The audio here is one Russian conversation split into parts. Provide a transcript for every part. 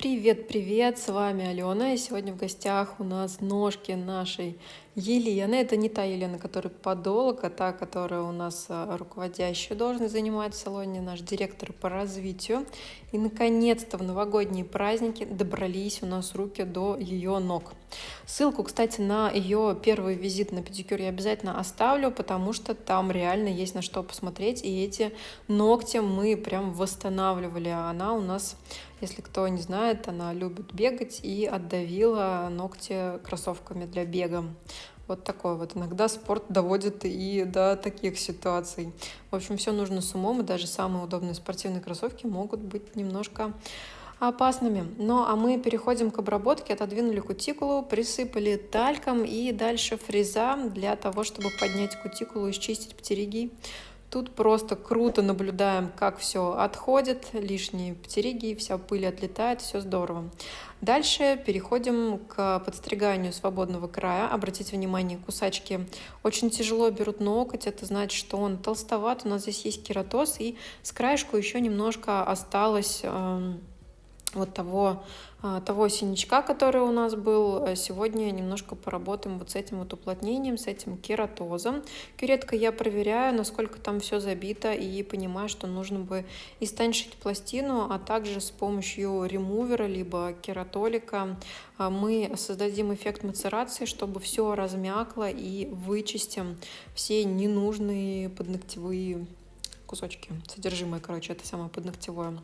Привет, с вами Алена, и сегодня в гостях у нас ножки нашей Елены. Это не та Елена, которая подолог, а та, которая у нас руководящую должность занимает в салоне, наш директор по развитию. И, наконец-то, в новогодние праздники добрались у нас руки до ее ног. Ссылку, кстати, на ее первый визит на педикюр я обязательно оставлю, потому что там реально есть на что посмотреть, и эти ногти мы прям восстанавливали. А она у нас, если кто не знает, она любит бегать и отдавила ногти кроссовками для бега. Вот такой вот. Иногда спорт доводит и до таких ситуаций. В общем, все нужно с умом, и даже самые удобные спортивные кроссовки могут быть немножко опасными. Ну, а мы переходим к обработке. Отодвинули кутикулу, присыпали тальком и дальше фреза для того, чтобы поднять кутикулу и счистить птериги. Тут просто круто наблюдаем, как все отходит, лишние птериги, вся пыль отлетает, все здорово. Дальше переходим к подстриганию свободного края. Обратите внимание, кусачки очень тяжело берут ноготь, это значит, что он толстоват. У нас здесь есть кератоз, и с краешку еще немножко осталось вот того синячка, который у нас был. Сегодня немножко поработаем вот с этим вот уплотнением, с этим кератозом. Кюреткой я проверяю, насколько там все забито, и понимаю, что нужно бы истончить пластину, а также с помощью ремувера либо кератолика мы создадим эффект мацерации, чтобы все размякло, и вычистим все ненужные подногтевые кусочки, содержимое, короче, это самое подногтевое.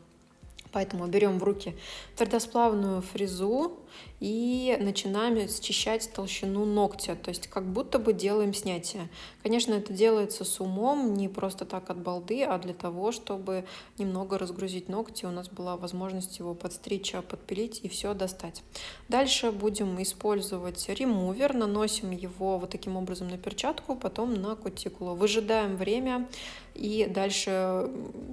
Поэтому берем в руки твердосплавную фрезу и начинаем счищать толщину ногтя, то есть как будто бы делаем снятие. Конечно, это делается с умом, не просто так от балды, а для того, чтобы немного разгрузить ногти, у нас была возможность его подстричь, подпилить и все достать. Дальше будем использовать ремувер, наносим его вот таким образом на перчатку, потом на кутикулу. Выжидаем время, и дальше,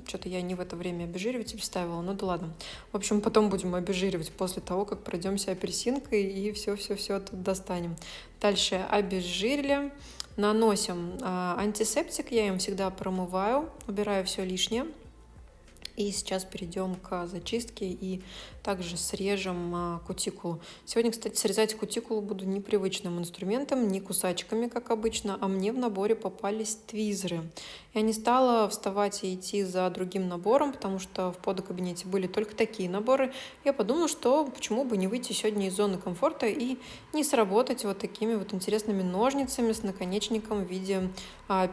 что-то я не в это время обезжириватель вставила, ну да ладно. В общем, потом будем обезжиривать после того, как пройдемся апельсинкой и все тут достанем. Дальше обезжирили, наносим антисептик, я им всегда промываю, убираю все лишнее. И сейчас перейдем к зачистке и также срежем кутикулу. Сегодня, кстати, срезать кутикулу буду непривычным инструментом, не кусачками, как обычно, а мне в наборе попались твизеры. Я не стала вставать и идти за другим набором, потому что в подокабинете были только такие наборы. Я подумала, что почему бы не выйти сегодня из зоны комфорта и не сработать вот такими вот интересными ножницами с наконечником в виде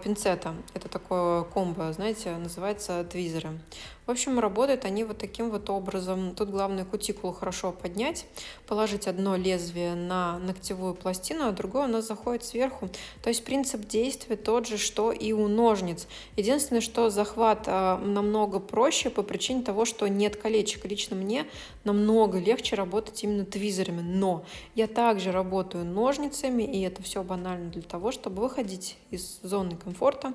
пинцета. Это такое комбо, знаете, называется твизеры. В общем, работают они вот таким вот образом. Тут главное кутикулу хорошо поднять, положить одно лезвие на ногтевую пластину, а другое у нас заходит сверху. То есть принцип действия тот же, что и у ножниц. Единственное, что захват намного проще по причине того, что нет колечек. Лично мне намного легче работать именно твизерами. Но я также работаю ножницами, и это все банально для того, чтобы выходить из зоны комфорта,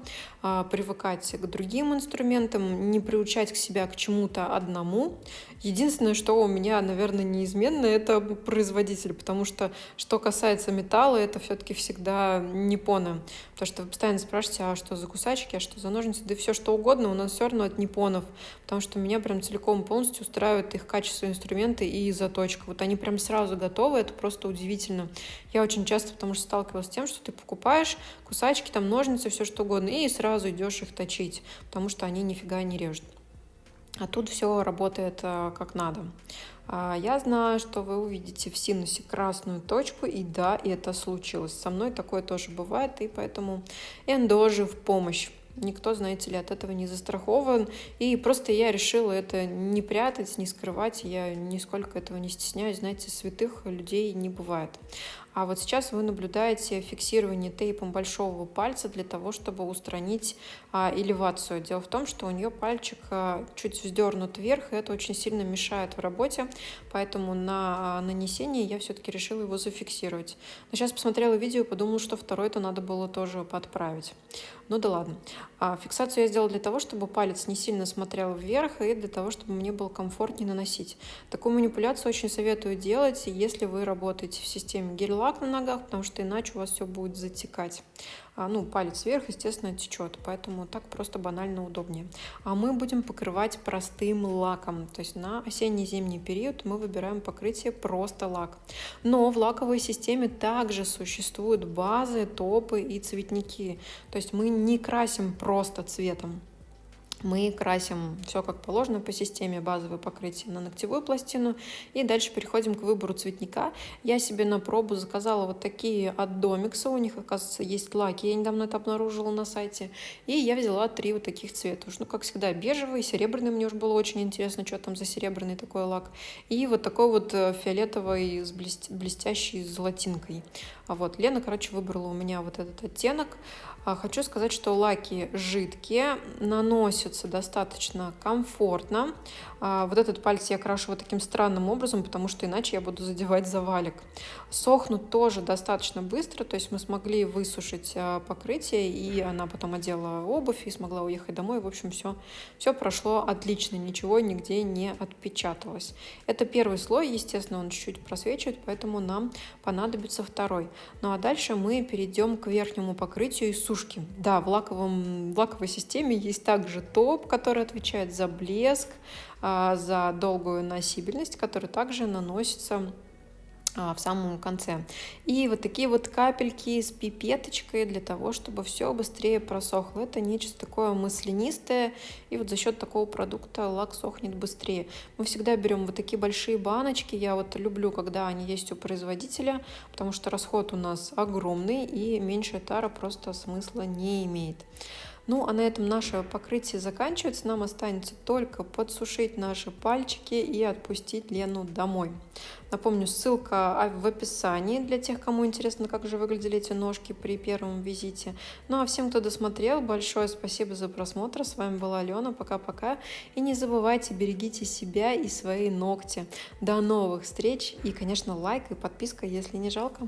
привыкать к другим инструментам, не приучать к себя к чему-то одному. Единственное, что у меня, наверное, неизменно, это производитель, потому что касается металла, это все-таки всегда Ниппоны. Потому что вы постоянно спрашиваете, а что за кусачки, а что за ножницы, да все что угодно у нас все равно от Ниппонов, потому что меня прям целиком полностью устраивает их качество инструмента и заточка. Вот они прям сразу готовы, это просто удивительно. Я очень часто, потому что сталкивалась с тем, что ты покупаешь кусачки, там ножницы, все что угодно, и сразу идешь их точить, потому что они нифига не режут. А тут все работает как надо. Я знаю, что вы увидите в синусе красную точку, и да, это случилось. Со мной такое тоже бывает, и поэтому эндожи в помощь. Никто, знаете ли, от этого не застрахован. И просто я решила это не прятать, не скрывать. Я нисколько этого не стесняюсь. Знаете, святых людей не бывает. А вот сейчас вы наблюдаете фиксирование тейпом большого пальца для того, чтобы устранить элевацию. Дело в том, что у нее пальчик чуть вздернут вверх, и это очень сильно мешает в работе, поэтому на нанесении я все-таки решила его зафиксировать. Но сейчас посмотрела видео и подумала, что второй-то надо было тоже подправить. Ну да ладно. Фиксацию я сделала для того, чтобы палец не сильно смотрел вверх, и для того, чтобы мне было комфортнее наносить. Такую манипуляцию очень советую делать, если вы работаете в системе гель-лак на ногах, потому что иначе у вас все будет затекать. ну, палец вверх, естественно, течет, поэтому так просто банально удобнее. А мы будем покрывать простым лаком, то есть на осенне-зимний период мы выбираем покрытие просто лак. Но в лаковой системе также существуют базы, топы и цветники, то есть мы не красим просто цветом. Мы красим все как положено по системе, базовое покрытие на ногтевую пластину, и дальше переходим к выбору цветника. Я себе на пробу заказала вот такие от Домикса, у них, оказывается, есть лаки, я недавно это обнаружила на сайте, и я взяла 3 вот таких цвета. Ну, как всегда, бежевый, серебряный, мне уже было очень интересно, что там за серебряный такой лак, и вот такой вот фиолетовый с блестящей золотинкой. А вот Лена, короче, выбрала у меня вот этот оттенок. Хочу сказать, что лаки жидкие, наносятся достаточно комфортно. Вот этот палец я крашу вот таким странным образом, потому что иначе я буду задевать за валик. Сохнут тоже достаточно быстро, то есть мы смогли высушить покрытие, и она потом одела обувь и смогла уехать домой. В общем, все прошло отлично, ничего нигде не отпечаталось. Это первый слой, естественно, он чуть-чуть просвечивает, поэтому нам понадобится второй. Ну а дальше мы перейдем к верхнему покрытию и сушке. Да, в лаковой системе есть также топ, который отвечает за блеск, за долгую носибельность, который также наносится в самом конце. И вот такие вот капельки с пипеточкой для того, чтобы все быстрее просохло. Это нечто такое маслянистое, и вот за счет такого продукта лак сохнет быстрее. Мы всегда берем вот такие большие баночки. Я вот люблю, когда они есть у производителя, потому что расход у нас огромный, и меньшая тара просто смысла не имеет. Ну, а на этом наше покрытие заканчивается. Нам останется только подсушить наши пальчики и отпустить Лену домой. Напомню, ссылка в описании для тех, кому интересно, как же выглядели эти ножки при первом визите. Ну, а всем, кто досмотрел, большое спасибо за просмотр. С вами была Алена. Пока-пока. И не забывайте, берегите себя и свои ногти. До новых встреч. И, конечно, лайк и подписка, если не жалко.